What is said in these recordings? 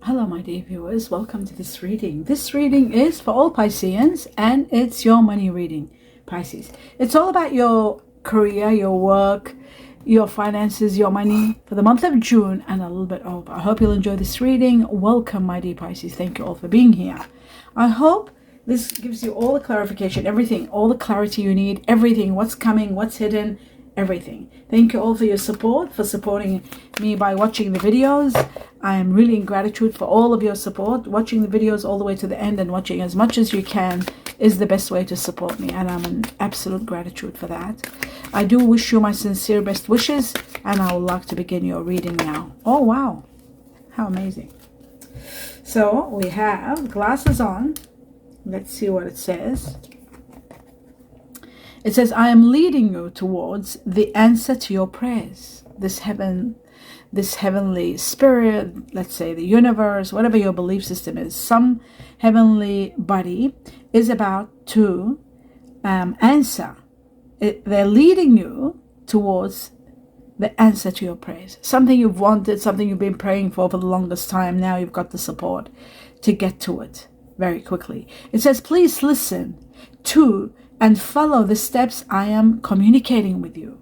Hello my dear viewers, welcome to this reading. This reading is for all Pisceans and it's your money reading, Pisces. It's all about your career, your work, your finances, your money for the month of June and a little bit over. I hope you'll enjoy this reading. Welcome my dear Pisces. Thank you all for being here. I hope this gives you all the clarification, everything, all the clarity you need, everything, what's coming, what's hidden, everything. Thank you all for your support, for supporting me by watching the videos. I am really in gratitude for all of your support. Watching the videos all the way to the end and watching as much as you can is the best way to support me, and I'm in absolute gratitude for that. I do wish you my sincere best wishes, and I would like to begin your reading now. Oh wow, how amazing. So we have glasses on. Let's see what it says. It says, I am leading you towards the answer to your prayers. This heavenly spirit, let's say the universe, whatever your belief system is, some heavenly body is about to answer. They're leading you towards the answer to your prayers. Something you've wanted, something you've been praying for the longest time. Now you've got the support to get to it very quickly. It says, please listen to and follow the steps I am communicating with you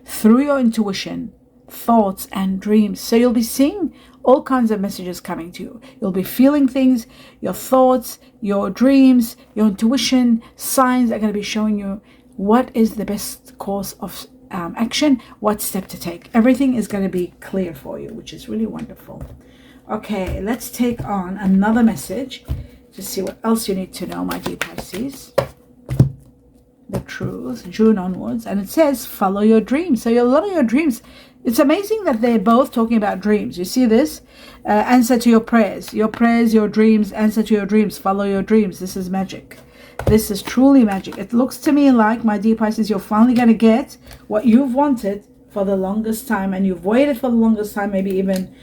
through your intuition, thoughts, and dreams. So you'll be seeing all kinds of messages coming to you. You'll be feeling things, your thoughts, your dreams, your intuition, signs are going to be showing you what is the best course of action, what step to take. Everything is going to be clear for you, which is really wonderful. Okay, let's take on another message to see what else you need to know, my dear Pisces. The truth, June onwards, and it says follow your dreams. So a lot of your dreams, it's amazing that they're both talking about dreams. You see this? Answer to your prayers, your dreams, answer to your dreams, follow your dreams. This is magic. This is truly magic. It looks to me like, my dear Pisces, you're finally going to get what you've wanted for the longest time, and you've waited for the longest time, maybe even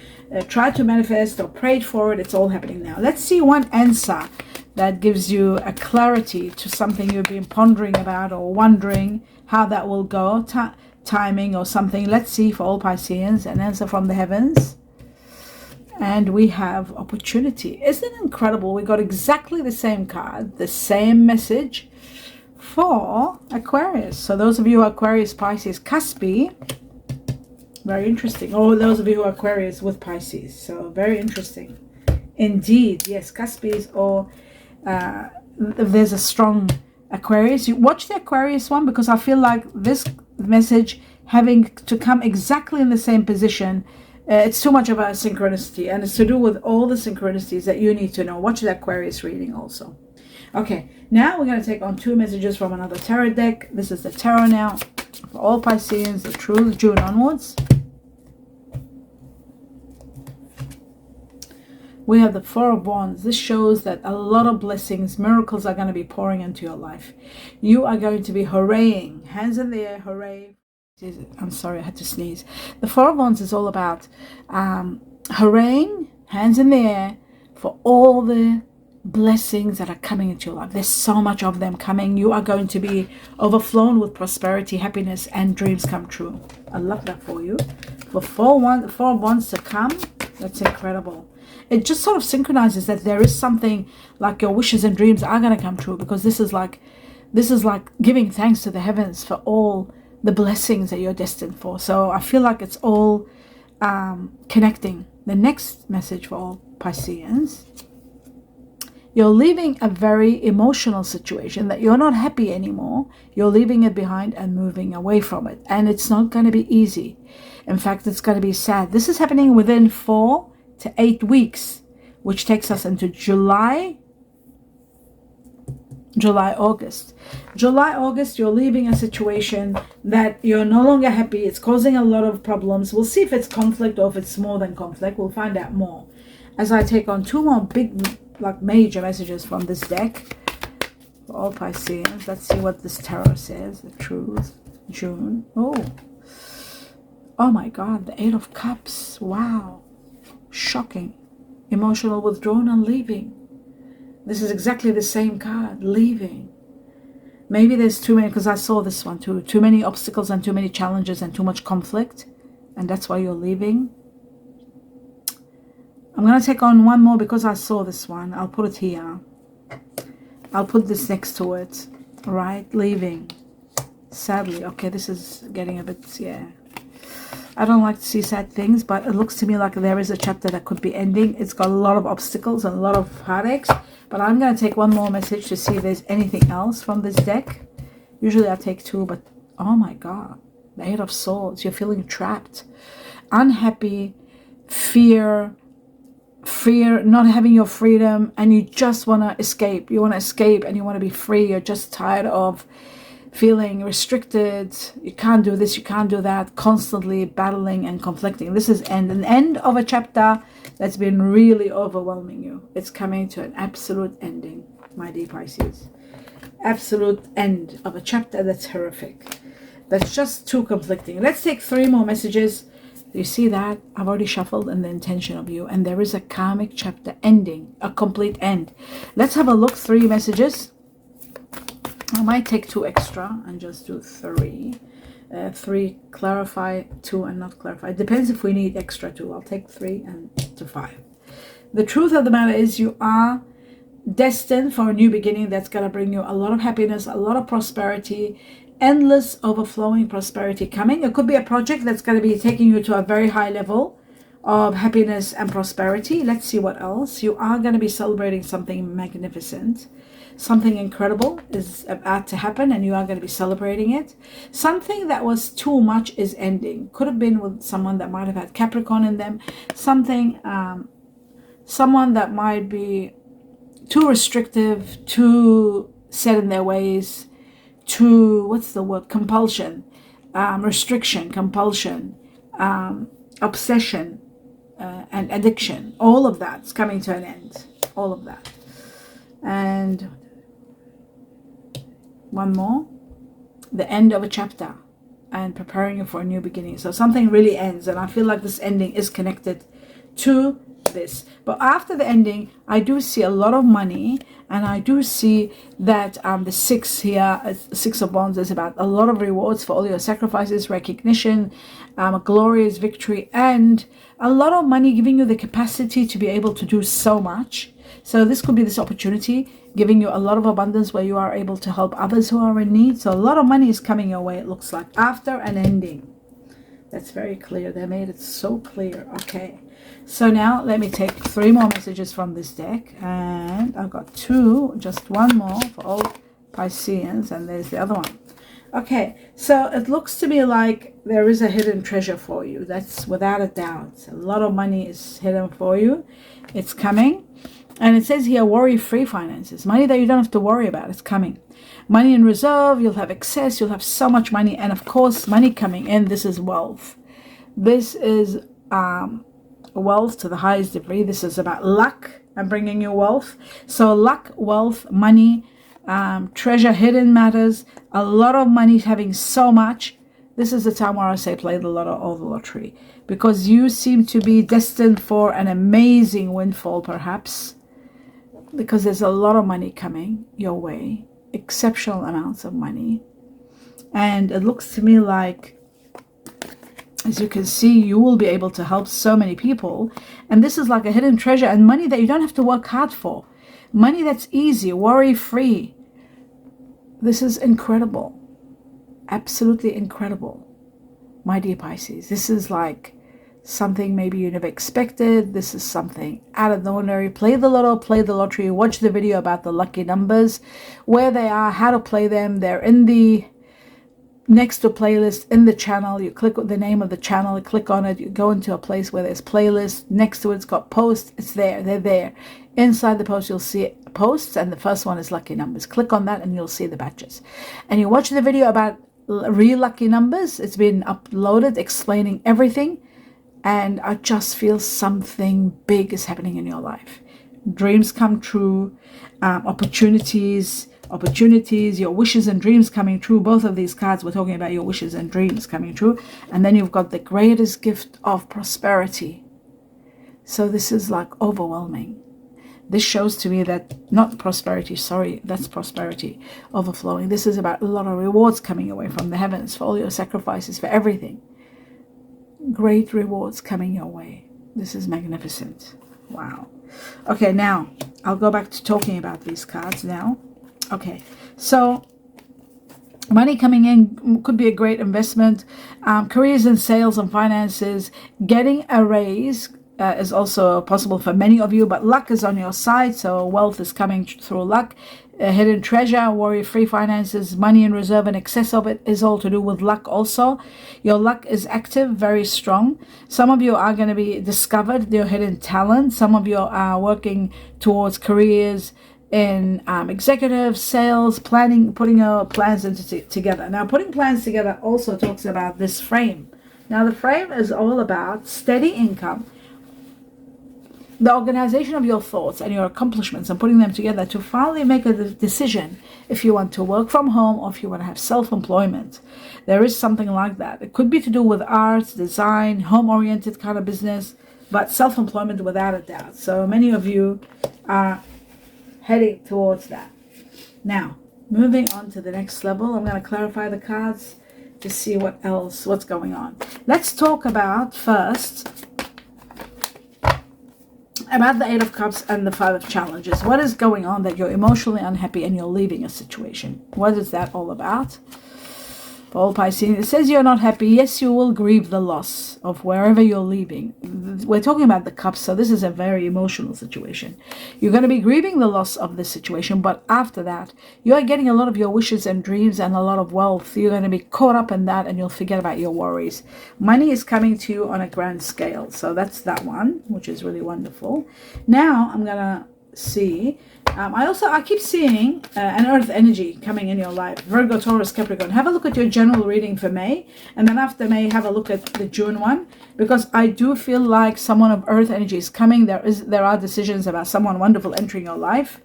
tried to manifest or prayed for it. It's all happening now. Let's see one answer that gives you a clarity to something you've been pondering about or wondering how that will go, timing or something. Let's see for all Pisceans, an answer from the heavens. And we have opportunity. Isn't it incredible? We got exactly the same card, the same message for Aquarius. So those of you who are Aquarius, Pisces, Cuspi, very interesting. Oh, those of you who are Aquarius with Pisces, so very interesting indeed. Yes, Cuspies, or if there's a strong Aquarius, you watch the Aquarius one, because I feel like this message having to come exactly in the same position, it's too much of a synchronicity, and it's to do with all the synchronicities that you need to know. Watch the Aquarius reading also. Okay, now we're going to take on two messages from another tarot deck. This is the tarot now for all Pisceans, the truth, June onwards. We have the Four of Wands. This shows that a lot of blessings, miracles are going to be pouring into your life. You are going to be hurraying. Hands in the air, hooray. I'm sorry, I had to sneeze. The Four of Wands is all about hurraying, hands in the air, for all the blessings that are coming into your life. There's so much of them coming. You are going to be overflown with prosperity, happiness, and dreams come true. I love that for you. For Four of Wands to come, that's incredible. It just sort of synchronizes that there is something like your wishes and dreams are going to come true, because this is like giving thanks to the heavens for all the blessings that you're destined for. So I feel like it's all connecting. The next message for all Pisceans, you're leaving a very emotional situation that you're not happy anymore. You're leaving it behind and moving away from it, and it's not going to be easy. In fact, it's going to be sad. This is happening within 4 to 8 weeks, which takes us into July, August. You're leaving a situation that you're no longer happy. It's causing a lot of problems. We'll see if it's conflict or if it's more than conflict. We'll find out more as I take on two more big, like major messages from this deck for all Pisceans. Let's see what this tarot says. The truth, June. Oh my God, the Eight of Cups. Wow. Shocking. Emotional withdrawal and leaving. This is exactly the same card, leaving. Maybe there's too many, because I saw this one too. Too many obstacles and too many challenges and too much conflict. And that's why you're leaving. I'm going to take on one more because I saw this one. I'll put it here. I'll put this next to it. Right? Leaving. Sadly. Okay, this is getting a bit, yeah. I don't like to see sad things, but it looks to me like there is a chapter that could be ending. It's got a lot of obstacles and a lot of heartaches. But I'm going to take one more message to see if there's anything else from this deck. Usually I take two, but oh my God. The Eight of Swords. You're feeling trapped. Unhappy. Fear, not having your freedom, and you just want to escape. You want to escape and you want to be free. You're just tired of feeling restricted. You can't do this, you can't do that, constantly battling and conflicting. This is an end of a chapter that's been really overwhelming you. It's coming to an absolute ending, my dear Pisces. Absolute end of a chapter that's horrific. That's just too conflicting. Let's take 3 more messages. You see that? I've already shuffled in the intention of you. And there is a karmic chapter ending, a complete end. Let's have a look. 3 messages. I might take 2 extra and just do 3. 3, clarify, 2 and not clarify. It depends if we need extra 2. I'll take 3 and to 5. The truth of the matter is you are destined for a new beginning that's going to bring you a lot of happiness, a lot of prosperity, endless overflowing prosperity coming. It could be a project that's going to be taking you to a very high level of happiness and prosperity. Let's see what else. You are going to be celebrating something magnificent. Something incredible is about to happen and you are going to be celebrating it. Something that was too much is ending. Could have been with someone that might have had Capricorn in them. Someone that might be too restrictive, too set in their ways, too, what's the word? Compulsion, restriction, compulsion, obsession, and addiction. All of that's coming to an end. All of that. And one more, the end of a chapter and preparing you for a new beginning. So something really ends, and I feel like this ending is connected to this. But after the ending, I do see a lot of money, and I do see that the 6 here, 6 of Wands, is about a lot of rewards for all your sacrifices, recognition, a glorious victory, and a lot of money giving you the capacity to be able to do so much. So this could be this opportunity, giving you a lot of abundance where you are able to help others who are in need. So a lot of money is coming your way, it looks like, after an ending. That's very clear. They made it so clear. Okay. So now let me take 3 more messages from this deck. And I've got 2, just 1 more for all Pisceans. And there's the other one. Okay. So it looks to me like there is a hidden treasure for you. That's without a doubt. A lot of money is hidden for you. It's coming. And it says here, worry-free finances. Money that you don't have to worry about. It's coming. Money in reserve. You'll have excess. You'll have so much money. And of course, money coming in. This is wealth. This is wealth to the highest degree. This is about luck and bringing you wealth. So luck, wealth, money, treasure, hidden matters. A lot of money, having so much. This is the time where I say play the lotto or the lottery. Because you seem to be destined for an amazing windfall, perhaps. Because there's a lot of money coming your way. Exceptional amounts of money. And it looks to me like, as you can see, you will be able to help so many people. And this is like a hidden treasure and money that you don't have to work hard for. Money that's easy, worry-free. This is incredible. Absolutely incredible. My dear Pisces, this is like something maybe you never expected. This is something out of the ordinary. Play the lotto, play the lottery. Watch the video about the lucky numbers, where they are, how to play them. They're in the next to playlist in the channel. You click the name of the channel, you click on it, you go into a place where there's playlist. Next to it, it's got posts. It's there. They're there. Inside the post, you'll see posts, and the first one is lucky numbers. Click on that and you'll see the batches. And you watch the video about real lucky numbers. It's been uploaded explaining everything, and I just feel something big is happening in your life. Dreams come true, opportunities, your wishes and dreams coming true. Both of these cards, we're talking about your wishes and dreams coming true. And then you've got the greatest gift of prosperity. So this is like overwhelming. This shows to me that, not prosperity, sorry, that's prosperity, overflowing. This is about a lot of rewards coming away from the heavens for all your sacrifices, for everything. Great rewards coming your way. This is magnificent. Wow. Okay, now I'll go back to talking about these cards now. Okay, so money coming in could be a great investment. Careers in sales and finances. Getting a raise is also possible for many of you, but luck is on your side, so wealth is coming through luck. Hidden treasure, worry-free finances, money in reserve and excess of it is all to do with luck also. Your luck is active, very strong. Some of you are going to be discovered your hidden talent. Some of you are working towards careers in executive sales, planning, putting your plans together. Now, putting plans together also talks about this frame. Now, the frame is all about steady income, the organization of your thoughts and your accomplishments, and putting them together to finally make a decision if you want to work from home or if you want to have self-employment. There is something like that. It could be to do with arts, design, home-oriented kind of business, but self-employment without a doubt. So many of you are heading towards that. Now, moving on to the next level, I'm going to clarify the cards to see what's going on. Let's talk about first about the Eight of Cups and the Five of Challenges. What is going on that you're emotionally unhappy and you're leaving a situation? What is that all about? All Pisces, it says you're not happy. Yes, you will grieve the loss of wherever you're leaving. We're talking about the cups, so this is a very emotional situation. You're going to be grieving the loss of this situation, but after that, you are getting a lot of your wishes and dreams and a lot of wealth. You're going to be caught up in that and you'll forget about your worries. Money is coming to you on a grand scale, so that's that one, which is really wonderful. Now, I'm going to see I keep seeing an earth energy coming in your life. Virgo, Taurus, Capricorn. Have a look at your general reading for May, and then after May have a look at the June one, because I do feel like someone of earth energy is coming. There are decisions about someone wonderful entering your life,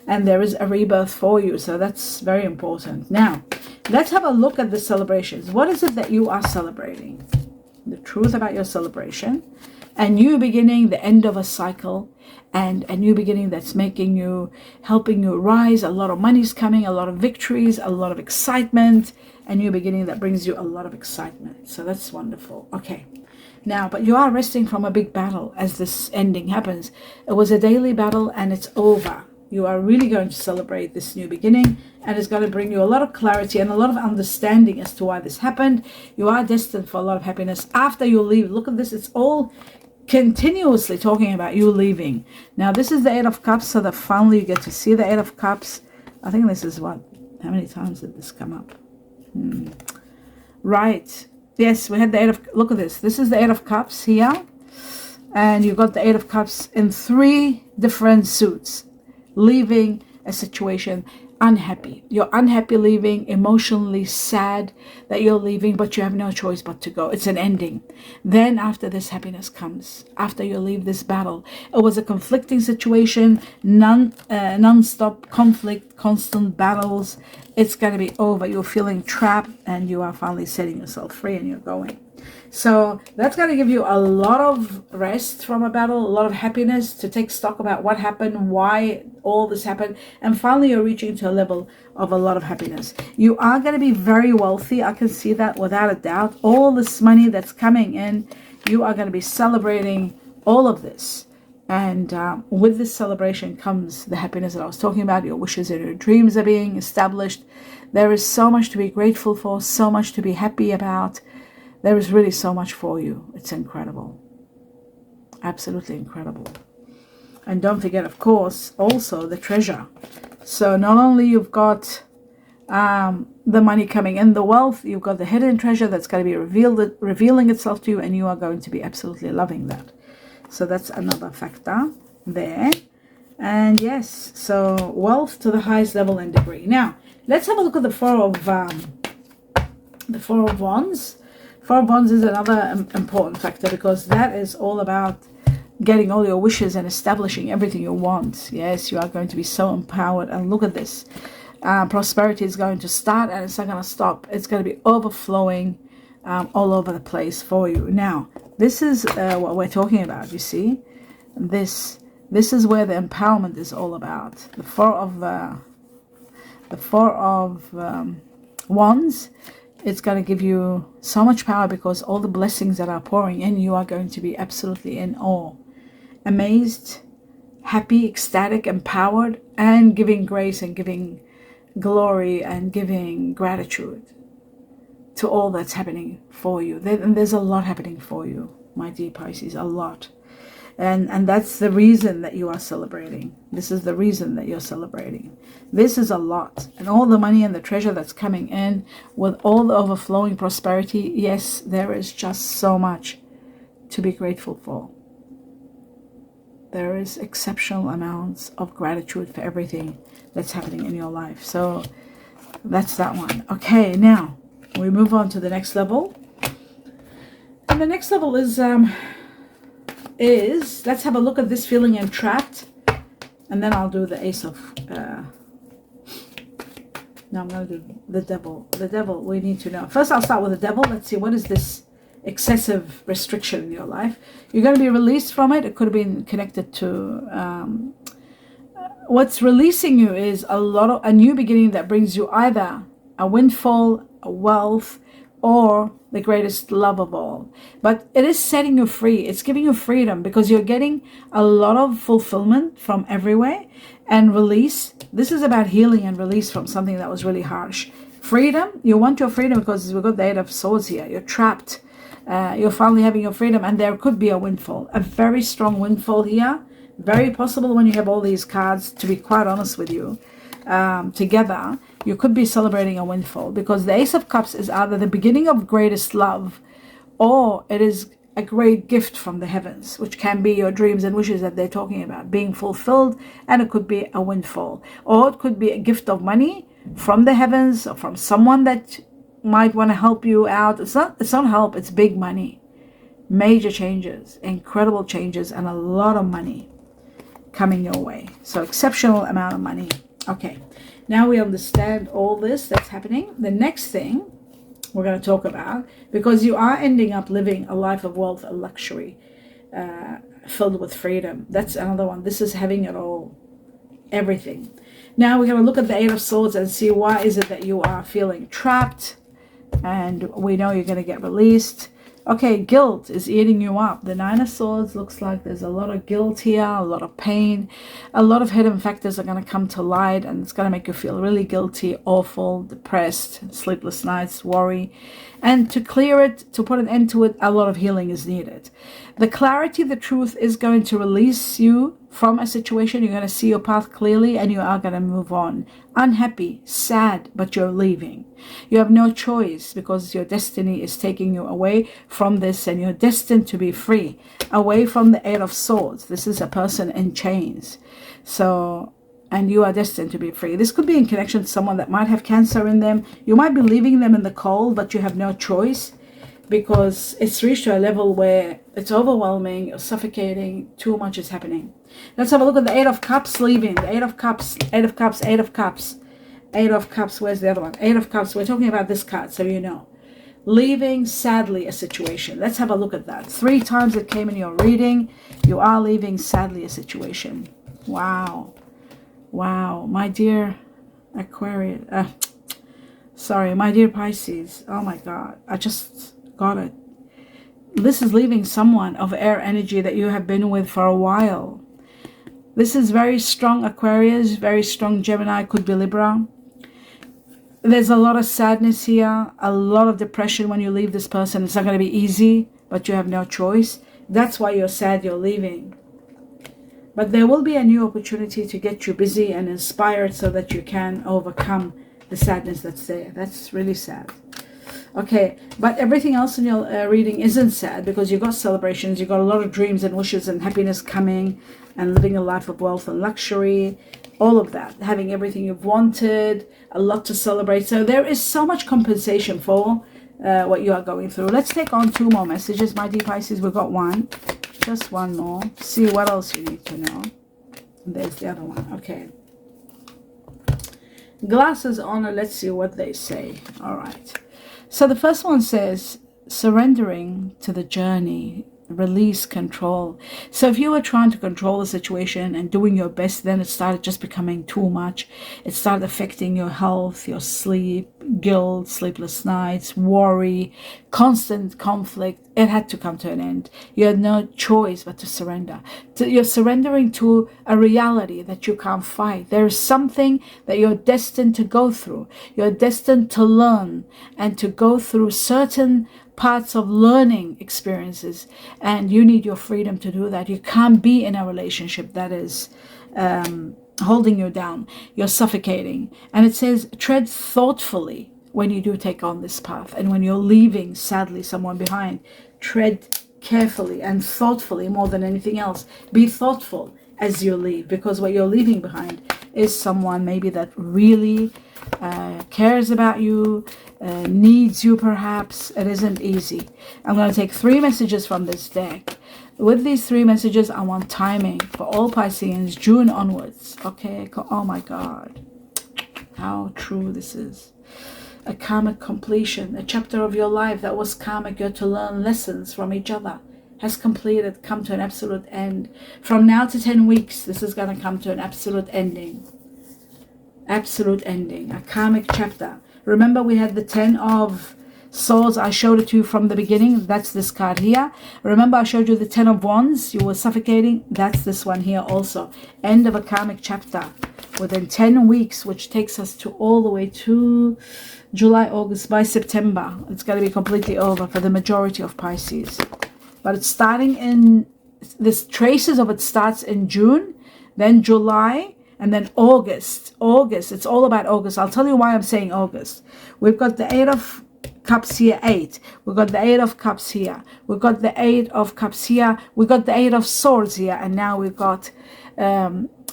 and there is a rebirth for you, so that's very important. Now let's have a look at the celebrations. What is it that you are celebrating? The truth about your celebration. A new beginning, the end of a cycle, and a new beginning that's helping you rise. A lot of money's coming, a lot of victories, a lot of excitement, a new beginning that brings you a lot of excitement. So that's wonderful. Okay. Now, but you are resting from a big battle as this ending happens. It was a daily battle and it's over. You are really going to celebrate this new beginning, and it's going to bring you a lot of clarity and a lot of understanding as to why this happened. You are destined for a lot of happiness after you leave. Look at this. It's all continuously talking about you leaving. Now, this is the Eight of Cups, so that finally you get to see the Eight of Cups. I think this is how many times did this come up? Right. Yes, we had the look at this. This is the Eight of Cups here. And you got the Eight of Cups in 3 different suits. Leaving a situation, unhappy. You're unhappy leaving, emotionally sad that you're leaving, but you have no choice but to go. It's an ending. Then after this, happiness comes. After you leave this battle. It was a conflicting situation, non-stop conflict, constant battles. It's going to be over. You're feeling trapped and you are finally setting yourself free and you're going. So that's going to give you a lot of rest from a battle, a lot of happiness to take stock about what happened, why all this happened, and finally you're reaching to a level of a lot of happiness. You are going to be very wealthy. I can see that without a doubt. All this money that's coming in, you are going to be celebrating all of this. And with this celebration comes the happiness that I was talking about. Your wishes and your dreams are being established. There is so much to be grateful for, so much to be happy about. There is really so much for you. It's incredible. Absolutely incredible. And don't forget, of course, also the treasure. So not only you've got the money coming in, the wealth, you've got the hidden treasure that's going to be revealing itself to you, and you are going to be absolutely loving that. So that's another factor there. And yes, so wealth to the highest level and degree. Now, let's have a look at the Four of Wands. Four of Wands is another important factor, because that is all about getting all your wishes and establishing everything you want. Yes, you are going to be so empowered. And look at this. Prosperity is going to start and it's not going to stop. It's going to be overflowing all over the place for you. Now, this is what we're talking about, you see. This is where the empowerment is all about. The Four of Wands. It's going to give you so much power, because all the blessings that are pouring in, you are going to be absolutely in awe amazed, happy, ecstatic, empowered, and giving grace and giving glory and giving gratitude to all that's happening for you. And there's a lot happening for you, my dear Pisces, a lot. And that's the reason that you are celebrating. This is the reason that you're celebrating. This is a lot. And all the money and the treasure that's coming in with all the overflowing prosperity, yes, there is just so much to be grateful for. There is exceptional amounts of gratitude for everything that's happening in your life. So that's that one. Okay, now we move on to the next level. And the next level is let's have a look at this feeling entrapped, and then I'll do the ace of no, I'm going to do the devil. The devil, we need to know. First, I'll start with the devil. Let's see, what is this excessive restriction in your life? You're going to be released from it. It could have been connected to what's releasing you is a new beginning that brings you either a windfall, a wealth, or the greatest love of all. But it is setting you free. It's giving you freedom because you're getting a lot of fulfillment from everywhere and release. This is about healing and release from something that was really harsh. Freedom, you want your freedom because we've got the Eight of Swords here. You're trapped. You're finally having your freedom, and there could be a windfall, a very strong windfall here. Very possible when you have all these cards, to be quite honest with you, together. You could be celebrating a windfall because the Ace of Cups is either the beginning of greatest love, or it is a great gift from the heavens, which can be your dreams and wishes that they're talking about being fulfilled, and it could be a windfall, or it could be a gift of money from the heavens or from someone that might want to help you out. It's not help, it's big money, major changes, incredible changes, and a lot of money coming your way. So exceptional amount of money. Okay, now we understand all this that's happening. The next thing we're going to talk about, because you are ending up living a life of wealth and luxury, filled with freedom. That's another one. This is having it all, everything. Now we're going to look at the Eight of Swords and see why is it that you are feeling trapped, and we know you're going to get released. Okay, guilt is eating you up. The Nine of Swords looks like there's a lot of guilt here, a lot of pain. A lot of hidden factors are going to come to light, and it's going to make you feel really guilty, awful, depressed, sleepless nights, worry. And to clear it, to put an end to it, a lot of healing is needed. The clarity, the truth is going to release you from a situation. You're going to see your path clearly, and you are going to move on. Unhappy, sad, but you're leaving. You have no choice because your destiny is taking you away from this, and you're destined to be free, away from the Eight of Swords. This is a person in chains. So, and you are destined to be free. This could be in connection to someone that might have cancer in them. You might be leaving them in the cold, but you have no choice because it's reached to a level where it's overwhelming, you're suffocating, too much is happening. Let's have a look at the Eight of Cups leaving. The Eight of Cups, Eight of Cups, Eight of Cups. Eight of Cups, where's the other one? Eight of Cups, we're talking about this card, so you know. Leaving, sadly, a situation. Let's have a look at that. 3 times it came in your reading. You are leaving, sadly, a situation. Wow. Wow. My dear Aquarius. Sorry, my dear Pisces. Oh my God. I just got it. This is leaving someone of air energy that you have been with for a while. This is very strong Aquarius, very strong Gemini, could be Libra. There's a lot of sadness here, a lot of depression when you leave this person. It's not going to be easy, but you have no choice. That's why you're sad you're leaving. But there will be a new opportunity to get you busy and inspired so that you can overcome the sadness that's there. That's really sad. Okay, but everything else in your reading isn't sad because you got celebrations, you got a lot of dreams and wishes and happiness coming, and living a life of wealth and luxury, all of that, having everything you've wanted, a lot to celebrate. So there is so much compensation for what you are going through. Let's take on 2 more messages, my dear Pisces. We've got one, just one more. See what else you need to know. And there's the other one. Okay. Glasses on, let's see what they say. All right. So the first one says, surrendering to the journey. release control. So if you were trying to control the situation and doing your best, then it started just becoming too much. It started affecting your health, your sleep, guilt, sleepless nights, worry, constant conflict. It had to come to an end. You had no choice but to surrender. You're surrendering to a reality that you can't fight. There is something that you're destined to go through. You're destined to learn and to go through certain parts of learning experiences, and you need your freedom to do that. You can't be in a relationship that is holding you down. You're suffocating. And it says tread thoughtfully when you do take on this path, and when you're leaving sadly someone behind, tread carefully and thoughtfully. More than anything else, be thoughtful as you leave, because what you're leaving behind is someone maybe that really cares about you, needs you perhaps. It isn't easy. I'm going to take 3 messages from this deck. With these 3 messages, I want timing for all Pisceans, June onwards. Okay, oh my God, how true this is. A karmic completion, a chapter of your life that was karmic, you're to learn lessons from each other, has completed, come to an absolute end. From now to 10 weeks, this is going to come to an absolute ending. Absolute ending, a karmic chapter. Remember, we had the 10 of Swords. I showed it to you from the beginning. That's this card here. Remember, I showed you the 10 of Wands. You were suffocating. That's this one here also. End of a karmic chapter within 10 weeks, which takes us to all the way to July, August. By September, it's going to be completely over for the majority of Pisces. But it's starting in, this traces of it starts in June, then July, and then August. It's all about August. I'll tell you why I'm saying August. We've got the 8 of Cups here, 8. We've got the 8 of Cups here. We've got the 8 of Cups here. We've got the 8 of Swords here. And now we've got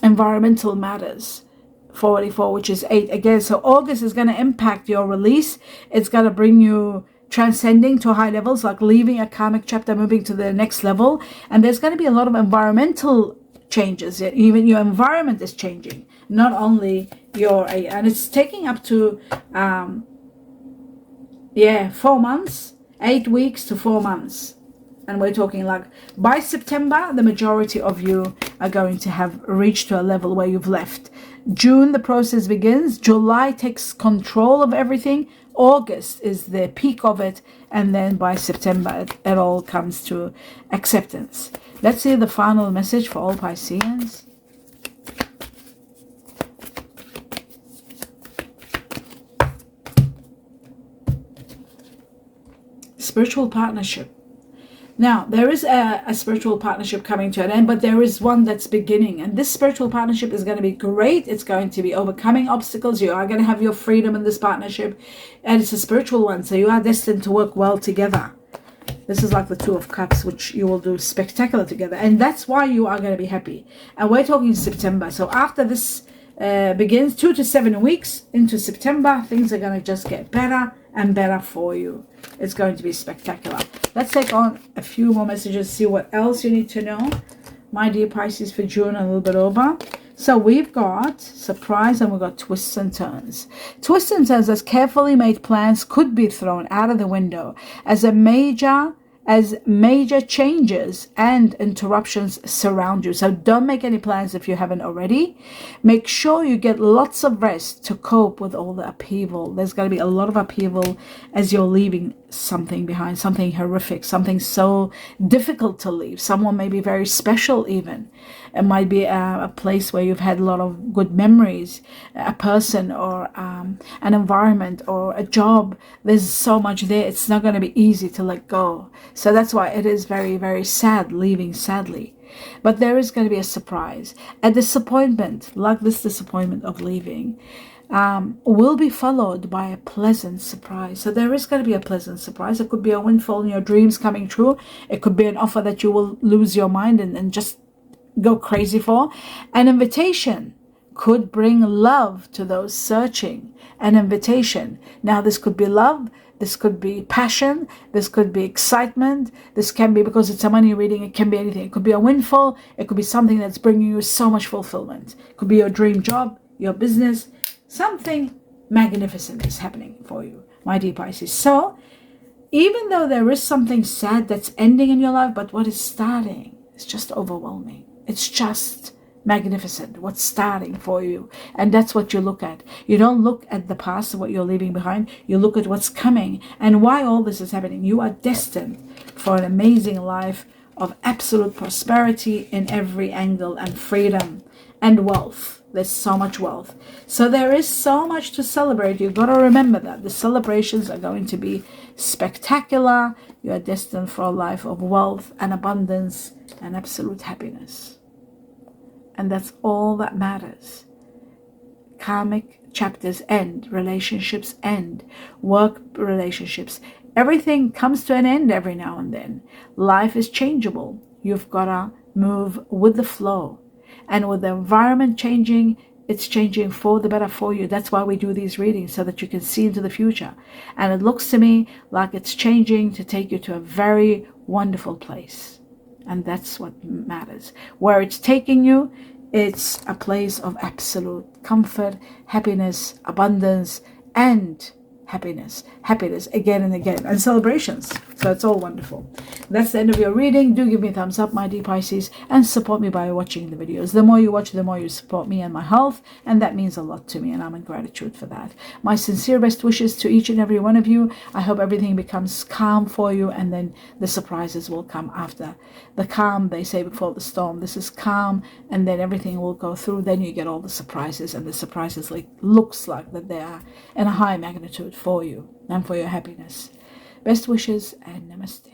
environmental matters, 44, which is 8 again. So August is going to impact your release. It's going to bring you transcending to high levels, like leaving a karmic chapter, moving to the next level. And there's going to be a lot of environmental changes. Even your environment is changing, not only your, and it's taking up to 4 months, 8 weeks to 4 months. And we're talking like by September, the majority of you are going to have reached to a level where you've left. June, the process begins. July takes control of everything. August is the peak of it. And then by September, it all comes to acceptance. Let's see the final message for all Pisceans. Spiritual partnership. Now, there is a spiritual partnership coming to an end, but there is one that's beginning. And this spiritual partnership is going to be great. It's going to be overcoming obstacles. You are going to have your freedom in this partnership. And it's a spiritual one. So you are destined to work well together. This is like the 2 of Cups, which you will do spectacular together. And that's why you are going to be happy. And we're talking September. So after this begins, 2 to 7 weeks into September, things are going to just get better and better for you. It's going to be spectacular. Let's take on a few more messages, see what else you need to know. My dear Pisces, for June, a little bit over. So we've got surprise and we've got twists and turns. Twists and turns, as carefully made plans could be thrown out of the window as major changes and interruptions surround you. So don't make any plans if you haven't already. Make sure you get lots of rest to cope with all the upheaval. There's going to be a lot of upheaval as you're leaving something behind, something horrific, something so difficult to leave. Someone may be very special even. It might be a place where you've had a lot of good memories, a person or an environment or a job. There's so much there. It's not going to be easy to let go. So that's why it is very, very sad leaving sadly. But there is going to be a surprise. A disappointment, like this disappointment of leaving, will be followed by a pleasant surprise. So there is going to be a pleasant surprise. It could be a windfall in your dreams coming true. It could be an offer that you will lose your mind and just go crazy for. An invitation could bring love to those searching. An invitation. Now this could be love. This could be passion. This could be excitement. This can be, because it's a money reading, it can be anything. It could be a windfall. It could be something that's bringing you so much fulfillment. It could be your dream job, your business. Something magnificent is happening for you, my dear Pisces. So even though there is something sad that's ending in your life, but what is starting is just overwhelming. It's just magnificent what's starting for you. And that's what you look at. You don't look at the past and what you're leaving behind. You look at what's coming and why all this is happening. You are destined for an amazing life of absolute prosperity in every angle, and freedom and wealth. There's so much wealth. So there is so much to celebrate. You've got to remember that the celebrations are going to be spectacular. You are destined for a life of wealth and abundance and absolute happiness. And that's all that matters. Karmic chapters end, relationships end, work relationships. Everything comes to an end every now and then. Life is changeable. You've got to move with the flow. And with the environment changing, it's changing for the better for you. That's why we do these readings, so that you can see into the future. And it looks to me like it's changing to take you to a very wonderful place. And that's what matters. Where it's taking you, it's a place of absolute comfort, happiness, abundance, and happiness again and again, and celebrations. So it's all wonderful. That's the end of your reading. Do give me a thumbs up, my dear Pisces, and support me by watching the videos. The more you watch, the more you support me and my health, and that means a lot to me, and I'm in gratitude for that. My sincere best wishes to each and every one of you. I hope everything becomes calm for you, and then the surprises will come after. The calm, they say, before the storm. This is calm, and then everything will go through. Then you get all the surprises, and the surprises looks like that they are in a high magnitude for you and for your happiness. Best wishes and namaste.